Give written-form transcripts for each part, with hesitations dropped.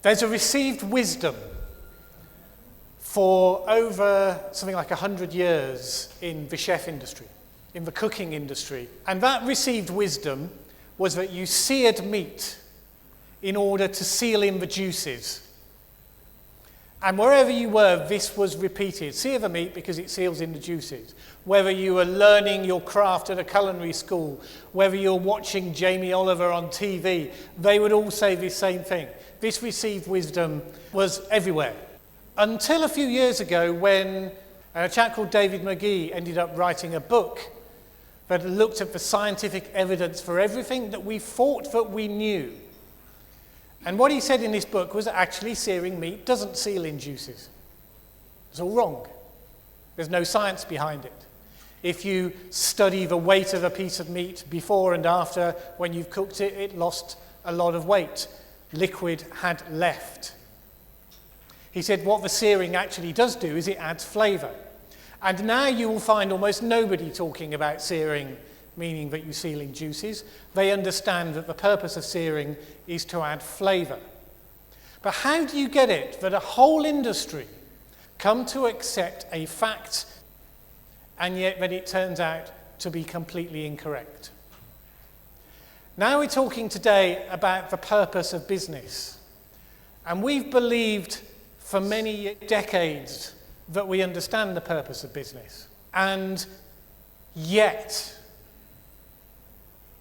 There's a received wisdom for over something like 100 years in the chef industry, in the cooking industry. And that received wisdom was that you seared meat in order to seal in the juices. And wherever you were, this was repeated. Sear the meat because it seals in the juices. Whether you were learning your craft at a culinary school, whether you're watching Jamie Oliver on TV, they would all say the same thing. This received wisdom was everywhere. Until a few years ago when a chap called David McGee ended up writing a book that looked at the scientific evidence for everything that we thought that we knew. And what he said in this book was that actually searing meat doesn't seal in juices. It's all wrong. There's no science behind it. If you study the weight of a piece of meat before and after, when you've cooked it, it lost a lot of weight. Liquid had left. He said what the searing actually does do is it adds flavour. And now you will find almost nobody talking about searing, meaning that you seal in juices. They understand that the purpose of searing is to add flavour. But how do you get it that a whole industry come to accept a fact and yet that it turns out to be completely incorrect? Now we're talking today about the purpose of business. And we've believed for many decades that we understand the purpose of business. And yet,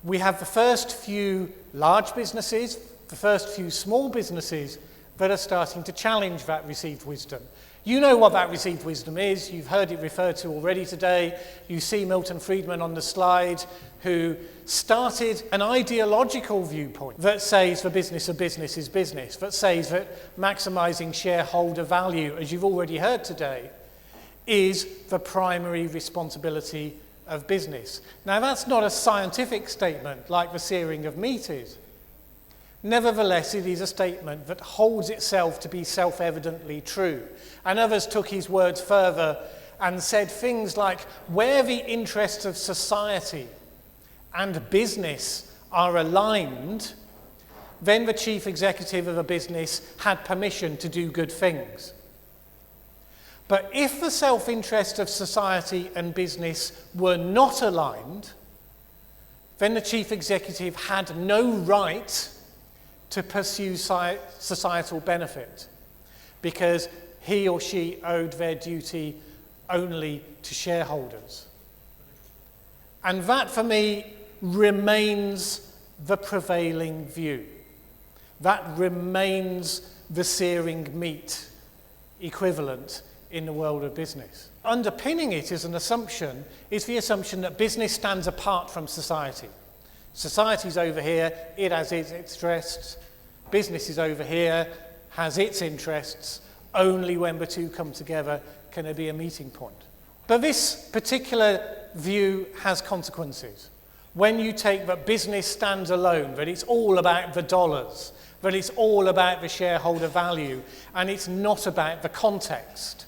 we have the first few large businesses, the first few small businesses that are starting to challenge that received wisdom. You know what that received wisdom is. You've heard it referred to already today. You see Milton Friedman on the slide, who started an ideological viewpoint that says the business of business is business, that says that maximizing shareholder value, as you've already heard today, is the primary responsibility of business. Now, that's not a scientific statement like the searing of meat is. Nevertheless, it is a statement that holds itself to be self-evidently true. And others took his words further and said things like, where the interests of society and business are aligned, then the chief executive of a business had permission to do good things. But if the self-interest of society and business were not aligned, then the chief executive had no right to pursue societal benefit because he or she owed their duty only to shareholders. And that, for me, remains the prevailing view. That remains the searing meat equivalent in the world of business. Underpinning it is the assumption that business stands apart from society. Society's over here, it has its interests. Business is over here, has its interests. Only when the two come together can there be a meeting point. But this particular view has consequences. When you take that business stands alone, that it's all about the dollars, that it's all about the shareholder value, and it's not about the context,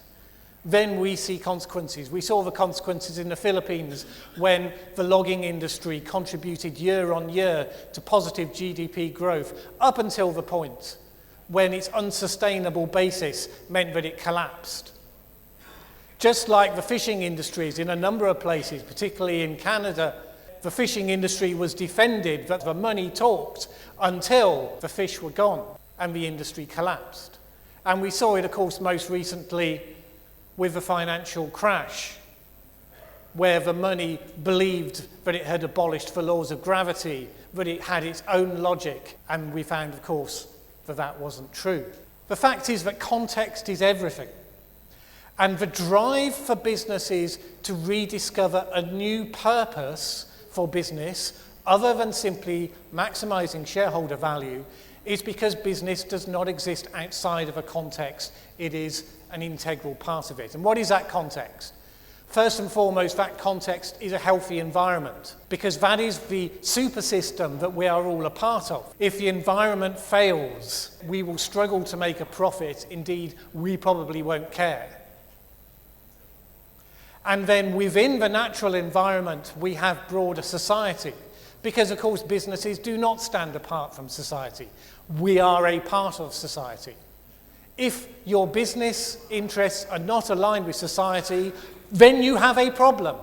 then we see consequences. We saw the consequences in the Philippines when the logging industry contributed year on year to positive GDP growth up until the point when its unsustainable basis meant that it collapsed. Just like the fishing industries in a number of places, particularly in Canada, the fishing industry was defended that the money talked until the fish were gone and the industry collapsed. And we saw it, of course, most recently with the financial crash, where the money believed that it had abolished the laws of gravity, that it had its own logic, and we found, of course, that that wasn't true. The fact is that context is everything. And the drive for businesses to rediscover a new purpose for business, other than simply maximizing shareholder value, is because business does not exist outside of a context. It is an integral part of it. And what is that context? First and foremost, that context is a healthy environment, because that is the super system that we are all a part of. If the environment fails, we will struggle to make a profit. Indeed, we probably won't care. And then within the natural environment, we have broader society, because, of course, businesses do not stand apart from society. We are a part of society. If your business interests are not aligned with society, then you have a problem.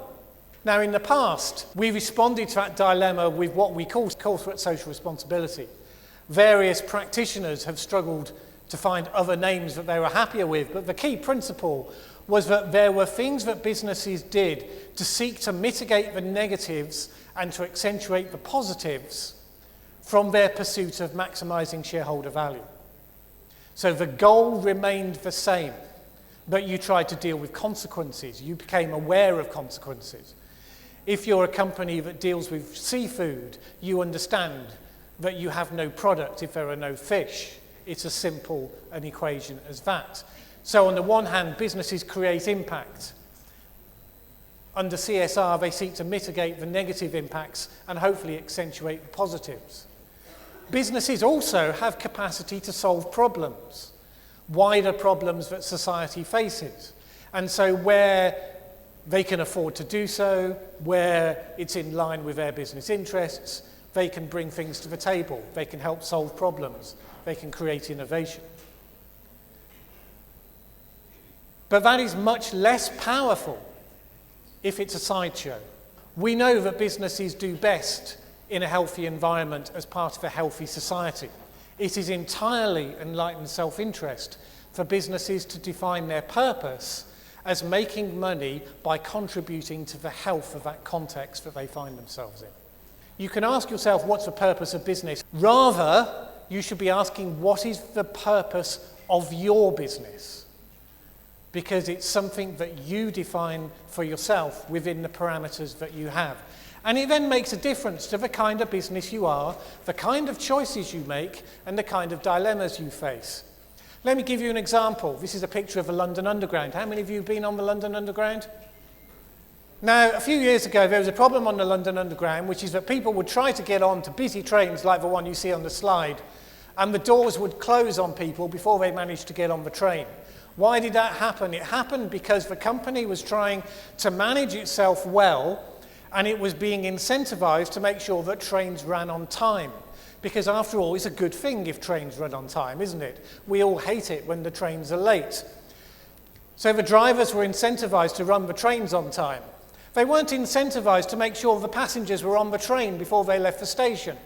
Now, in the past, we responded to that dilemma with what we call corporate social responsibility. Various practitioners have struggled to find other names that they were happier with, but the key principle was that there were things that businesses did to seek to mitigate the negatives and to accentuate the positives from their pursuit of maximizing shareholder value. So the goal remained the same, but you tried to deal with consequences. You became aware of consequences. If you're a company that deals with seafood, you understand that you have no product if there are no fish. It's as simple an equation as that. So on the one hand, businesses create impact. Under CSR, they seek to mitigate the negative impacts and hopefully accentuate the positives. Businesses also have capacity to solve problems, wider problems that society faces. And so where they can afford to do so, where it's in line with their business interests, they can bring things to the table. They can help solve problems. They can create innovation. But that is much less powerful if it's a sideshow. We know that businesses do best in a healthy environment as part of a healthy society. It is entirely enlightened self-interest for businesses to define their purpose as making money by contributing to the health of that context that they find themselves in. You can ask yourself, what's the purpose of business? Rather, you should be asking, what is the purpose of your business? Because it's something that you define for yourself within the parameters that you have. And it then makes a difference to the kind of business you are, the kind of choices you make, and the kind of dilemmas you face. Let me give you an example. This is a picture of the London Underground. How many of you have been on the London Underground? Now, a few years ago, there was a problem on the London Underground, which is that people would try to get on to busy trains like the one you see on the slide, and the doors would close on people before they managed to get on the train. Why did that happen? It happened because the company was trying to manage itself well, and it was being incentivized to make sure that trains ran on time. Because after all, it's a good thing if trains run on time, isn't it? We all hate it when the trains are late. So the drivers were incentivized to run the trains on time. They weren't incentivized to make sure the passengers were on the train before they left the station.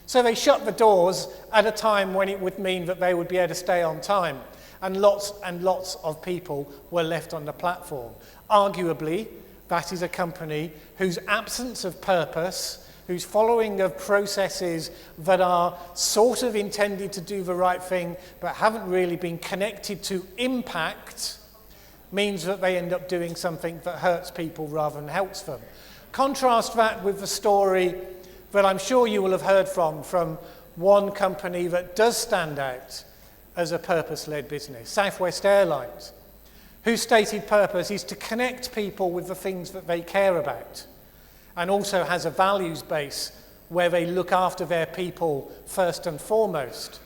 So they shut the doors at a time when it would mean that they would be able to stay on time. And lots of people were left on the platform. Arguably, that is a company whose absence of purpose, whose following of processes that are sort of intended to do the right thing but haven't really been connected to impact, means that they end up doing something that hurts people rather than helps them. Contrast that with the story that I'm sure you will have heard from one company that does stand out as a purpose-led business, Southwest Airlines, whose stated purpose is to connect people with the things that they care about, and also has a values base where they look after their people first and foremost.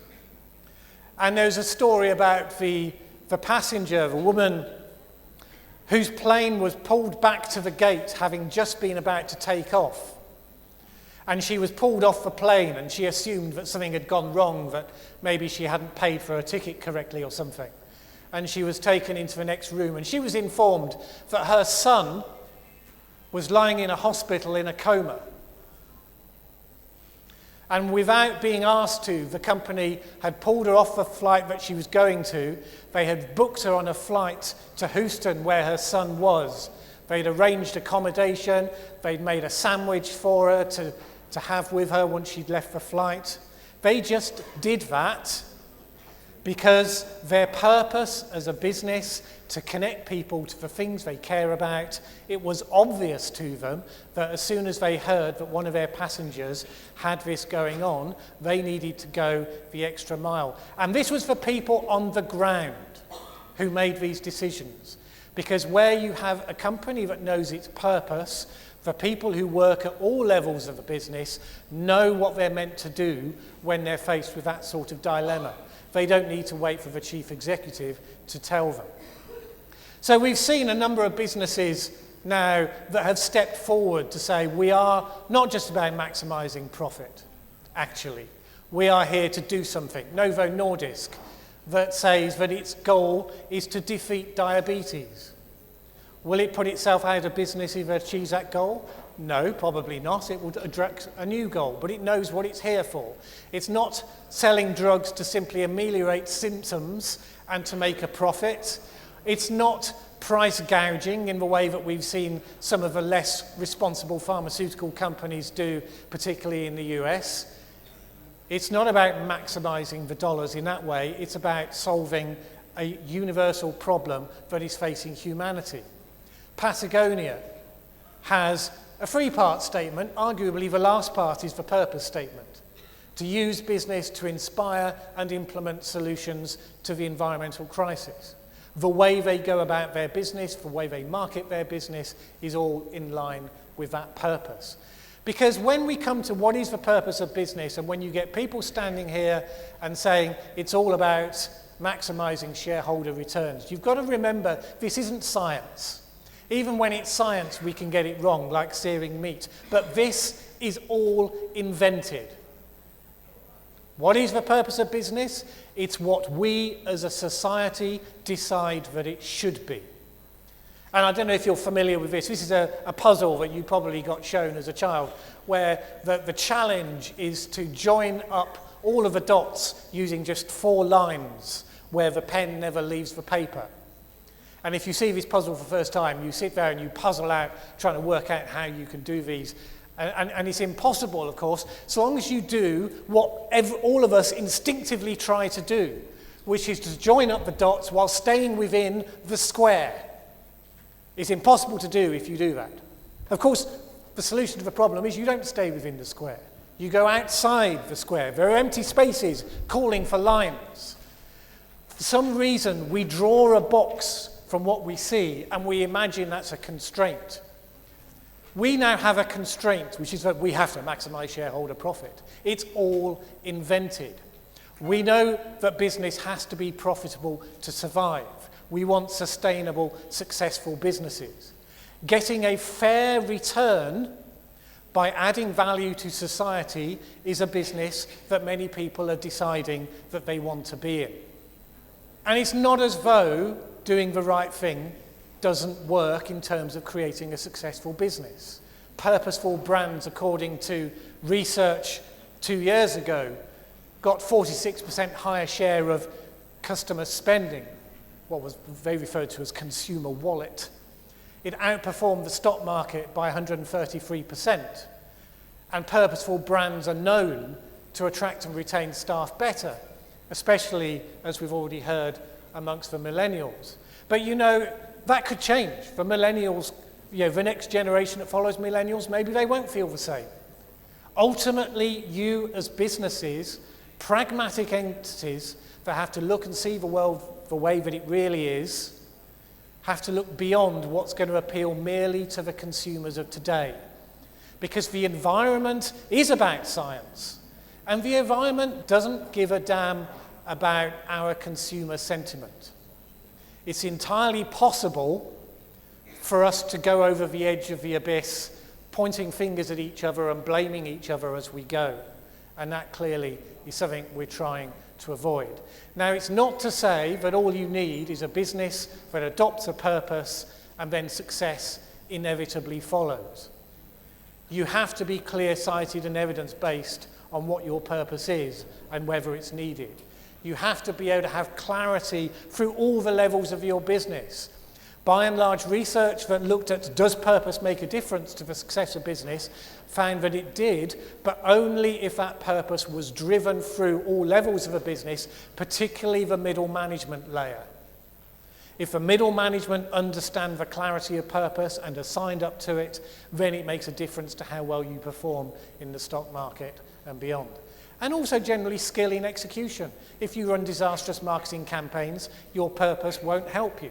And there's a story about the passenger, the woman whose plane was pulled back to the gate having just been about to take off. And she was pulled off the plane and she assumed that something had gone wrong, that maybe she hadn't paid for her ticket correctly or something. And she was taken into the next room and she was informed that her son was lying in a hospital in a coma. And without being asked to, the company had pulled her off the flight that she was going to. They had booked her on a flight to Houston where her son was. They'd arranged accommodation. They'd made a sandwich for her to have with her once she'd left the flight. They just did that because their purpose as a business to connect people to the things they care about, it was obvious to them that as soon as they heard that one of their passengers had this going on, they needed to go the extra mile. And this was for people on the ground who made these decisions. Because where you have a company that knows its purpose, the people who work at all levels of the business know what they're meant to do when they're faced with that sort of dilemma. They don't need to wait for the chief executive to tell them. So we've seen a number of businesses now that have stepped forward to say we are not just about maximizing profit, actually. We are here to do something. NovoNordisk, that says that its goal is to defeat diabetes. Will it put itself out of business if it achieves that goal? No, probably not. It will address a new goal, but it knows what it's here for. It's not selling drugs to simply ameliorate symptoms and to make a profit. It's not price gouging in the way that we've seen some of the less responsible pharmaceutical companies do, particularly in the US. It's not about maximizing the dollars in that way. It's about solving a universal problem that is facing humanity. Patagonia has a three-part statement. Arguably, the last part is the purpose statement: to use business to inspire and implement solutions to the environmental crisis. The way they go about their business, the way they market their business, is all in line with that purpose. Because when we come to what is the purpose of business, and when you get people standing here and saying it's all about maximizing shareholder returns, you've got to remember this isn't science. Even when it's science, we can get it wrong, like searing meat. But this is all invented. What is the purpose of business? It's what we as a society decide that it should be. And I don't know if you're familiar with this. This is a puzzle that you probably got shown as a child, where the challenge is to join up all of the dots using just 4 lines where the pen never leaves the paper. And if you see this puzzle for the first time, you sit there and you puzzle out, trying to work out how you can do these. And it's impossible, of course, so long as you do what all of us instinctively try to do, which is to join up the dots while staying within the square. It's impossible to do if you do that. Of course, the solution to the problem is you don't stay within the square. You go outside the square. There are empty spaces calling for lines. For some reason, we draw a box from what we see, and we imagine that's a constraint. We now have a constraint, which is that we have to maximize shareholder profit. It's all invented. We know that business has to be profitable to survive. We want sustainable, successful businesses. Getting a fair return by adding value to society is a business that many people are deciding that they want to be in. And it's not as though doing the right thing doesn't work in terms of creating a successful business. Purposeful brands, according to research 2 years ago, got 46% higher share of customer spending, what they referred to as consumer wallet. It outperformed the stock market by 133%. And purposeful brands are known to attract and retain staff better, especially, as we've already heard, amongst the millennials. But you know, that could change. For millennials, the next generation that follows millennials, maybe they won't feel the same. Ultimately, you as businesses, pragmatic entities that have to look and see the world the way that it really is, have to look beyond what's going to appeal merely to the consumers of today. Because the environment is about science, and the environment doesn't give a damn about our consumer sentiment. It's entirely possible for us to go over the edge of the abyss, pointing fingers at each other and blaming each other as we go. And that clearly is something we're trying to avoid. Now, it's not to say that all you need is a business that adopts a purpose and then success inevitably follows. You have to be clear-sighted and evidence-based on what your purpose is and whether it's needed. You have to be able to have clarity through all the levels of your business. By and large, research that looked at does purpose make a difference to the success of business found that it did, but only if that purpose was driven through all levels of a business, particularly the middle management layer. If the middle management understand the clarity of purpose and are signed up to it, then it makes a difference to how well you perform in the stock market and beyond. And also generally skill in execution. If you run disastrous marketing campaigns, your purpose won't help you.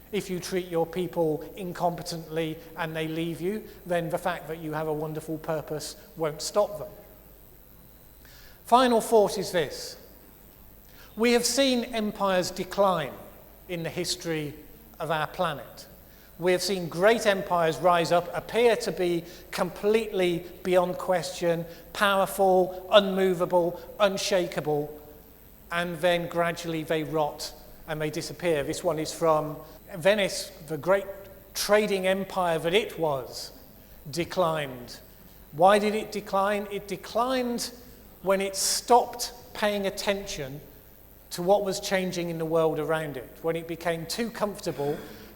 If you treat your people incompetently and they leave you, then the fact that you have a wonderful purpose won't stop them. Final thought is this. We have seen empires decline in the history of our planet. We have seen great empires rise up, appear to be completely beyond question, powerful, unmovable, unshakable, and then gradually they rot and they disappear. This one is from Venice, the great trading empire that it was, declined. Why did it decline? It declined when it stopped paying attention to what was changing in the world around it, when it became too comfortable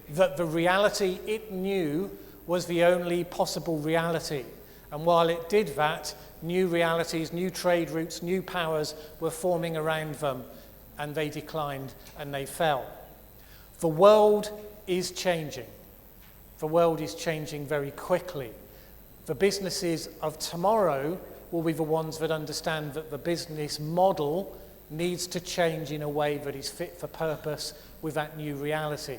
that the reality it knew was the only possible reality. And while it did that, new realities, new trade routes, new powers were forming around them, and they declined and they fell. The world is changing. The world is changing very quickly. The businesses of tomorrow will be the ones that understand that the business model needs to change in a way that is fit for purpose with that new reality.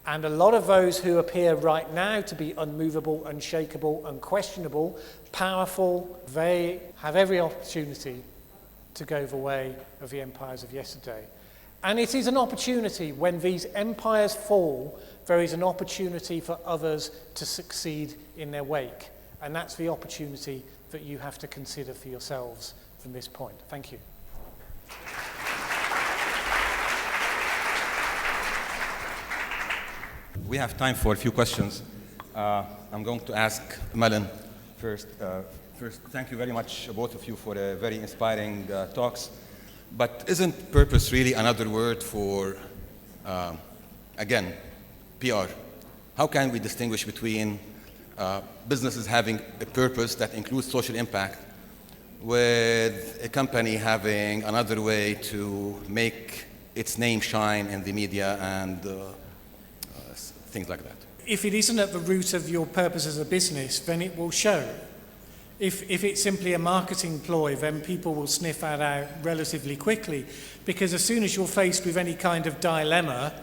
And a lot of those who appear right now to be unmovable, unshakable, unquestionable, powerful, they have every opportunity to go the way of the empires of yesterday. And it is an opportunity. When these empires fall, there is an opportunity for others to succeed in their wake. And that's the opportunity that you have to consider for yourselves from this point. Thank you. We have time for a few questions. I'm going to ask Mallen first. First, thank you very much, both of you, for very inspiring talks. But isn't purpose really another word for, again, PR? How can we distinguish between businesses having a purpose that includes social impact with a company having another way to make its name shine in the media and things like that? If it isn't at the root of your purpose as a business, then it will show. If it's simply a marketing ploy, then people will sniff that out relatively quickly, because as soon as you're faced with any kind of dilemma,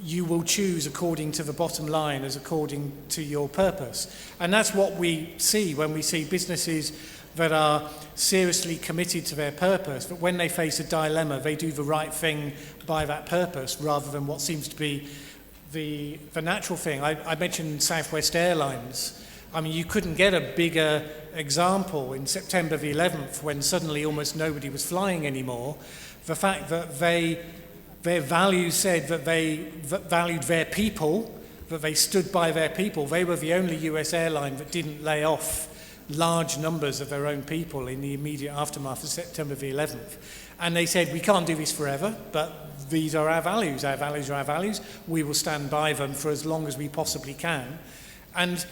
you will choose according to the bottom line as according to your purpose. And that's what we see when we see businesses that are seriously committed to their purpose, but when they face a dilemma, they do the right thing by that purpose rather than what seems to be the natural thing. I mentioned Southwest Airlines. I mean, you couldn't get a bigger example in September the 11th, when suddenly almost nobody was flying anymore. The fact that their values said that they valued their people, that they stood by their people. They were the only US airline that didn't lay off large numbers of their own people in the immediate aftermath of September the 11th. And they said, we can't do this forever, but these are our values. Our values are our values. We will stand by them for as long as we possibly can. And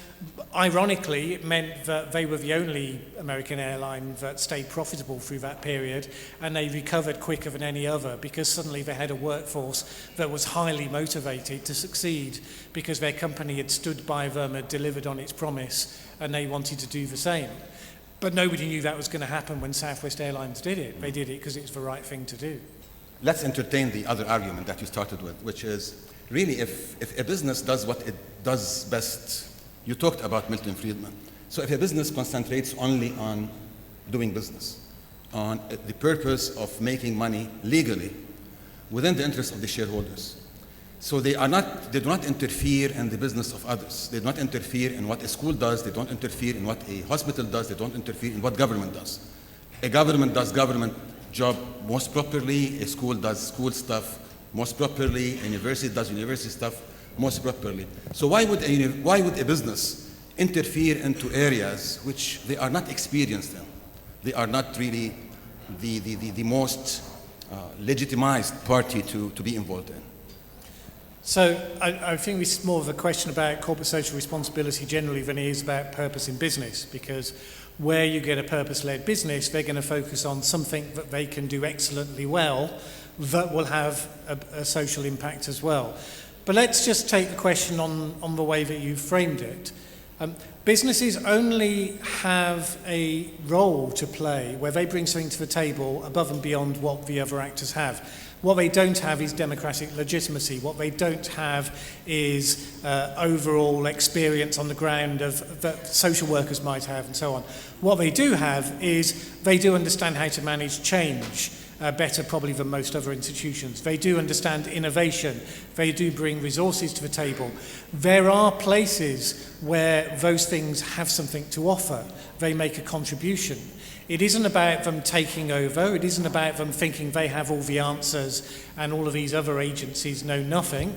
ironically, it meant that they were the only American airline that stayed profitable through that period, and they recovered quicker than any other because suddenly they had a workforce that was highly motivated to succeed because their company had stood by them, had delivered on its promise, and they wanted to do the same. But nobody knew that was going to happen when Southwest Airlines did it. They did it because it's the right thing to do. Let's entertain the other argument that you started with, which is really if a business does what it does best. You talked about Milton Friedman. So if a business concentrates only on doing business, on the purpose of making money legally within the interest of the shareholders, so they do not interfere in the business of others. They do not interfere in what a school does. They don't interfere in what a hospital does. They don't interfere in what government does. A government does government job most properly. A school does school stuff most properly. A university does university stuff most properly. So why would a business interfere into areas which they are not experienced in? They are not really the most legitimized party to be involved in. So I think this is more of a question about corporate social responsibility generally than it is about purpose in business, because where you get a purpose-led business, they're going to focus on something that they can do excellently well that will have a social impact as well. But let's just take the question on the way that you framed it. Businesses only have a role to play where they bring something to the table above and beyond what the other actors have. What they don't have is democratic legitimacy. What they don't have is overall experience on the ground that social workers might have and so on. What they do have is they do understand how to manage change. better probably than most other institutions. They do understand innovation. They do bring resources to the table. There are places where those things have something to offer. They make a contribution. It isn't about them taking over. It isn't about them thinking they have all the answers and all of these other agencies know nothing.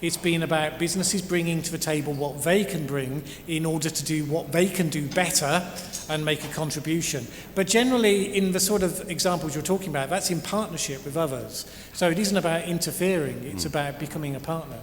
It's been about businesses bringing to the table what they can bring in order to do what they can do better and make a contribution. But generally, in the sort of examples you're talking about, that's in partnership with others. So it isn't about interfering, it's about becoming a partner.